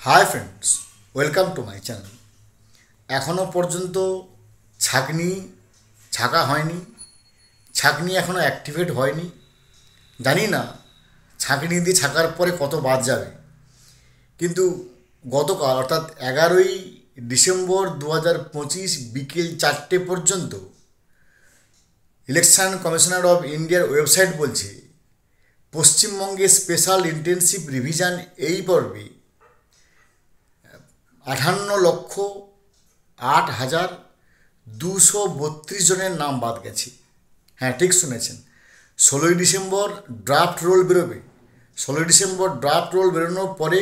Hi friends, welcome to my channel. এখনও পর্যন্ত ছাঁকনি ছাঁকা হয়নি, ছাঁকনি এখনও অ্যাক্টিভেট হয়নি। জানি না ছাঁকনি দিয়ে ছাঁকার পরে কত বাদ যাবে, কিন্তু গতকাল অর্থাৎ 11ই ডিসেম্বর 2025 বিকেল 4টে পর্যন্ত ইলেকশন কমিশনার অফ ইন্ডিয়ার ওয়েবসাইট বলছে পশ্চিমবঙ্গে স্পেশাল ইন্টেনসিভ রিভিশন এই পর্বে 58,08,232 জনের নাম বাদ গেছে। হ্যাঁ, ঠিক শুনেছেন, 16ই ডিসেম্বর ড্রাফট রোল বেরোবে। 16ই ডিসেম্বর ড্রাফট রোল বেরোনোর পরে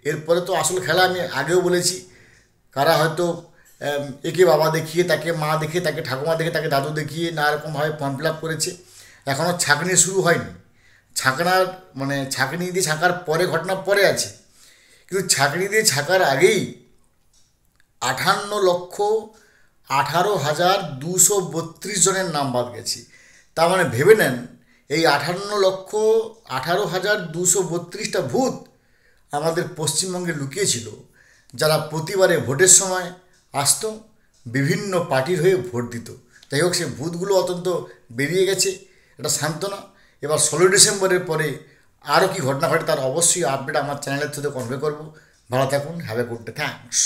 এরপরে তো আসল খেলা। আমি আগেও বলেছি, কারা হয়তো একে বাবা দেখিয়ে, তাকে মা দেখিয়ে, তাকে ঠাকুমা দেখে, তাকে দাদু দেখিয়ে না এরকমভাবে ফর্ম ফিল আপ করেছে। এখনও ছাঁকনি শুরু হয়নি। ছাঁকনার ছাঁকনি দিয়ে ছাঁকার পরে ঘটনা পরে আছে, কিন্তু ছাঁকনি দিয়ে ছাঁকার আগেই 58,18,232 জনের নাম বাদ গেছে। তার মানে ভেবে নেন, এই 58,18,232টা ভূত আমাদের পশ্চিমবঙ্গে লুকিয়েছিল, যারা প্রতিবারে ভোটের সময় আসতো, বিভিন্ন পার্টির হয়ে ভোট দিত। যাই হোক, সেই ভূতগুলো অত্যন্ত বেরিয়ে গেছে, এটা সান্ত্বনা। এবার 16ই ডিসেম্বরের পরে আরও কী ঘটনা ঘটে তার অবশ্যই আপডেট আমার চ্যানেলের থ্রুতে কনভে করবো। ভালো থাকুন, have a good day, thanks.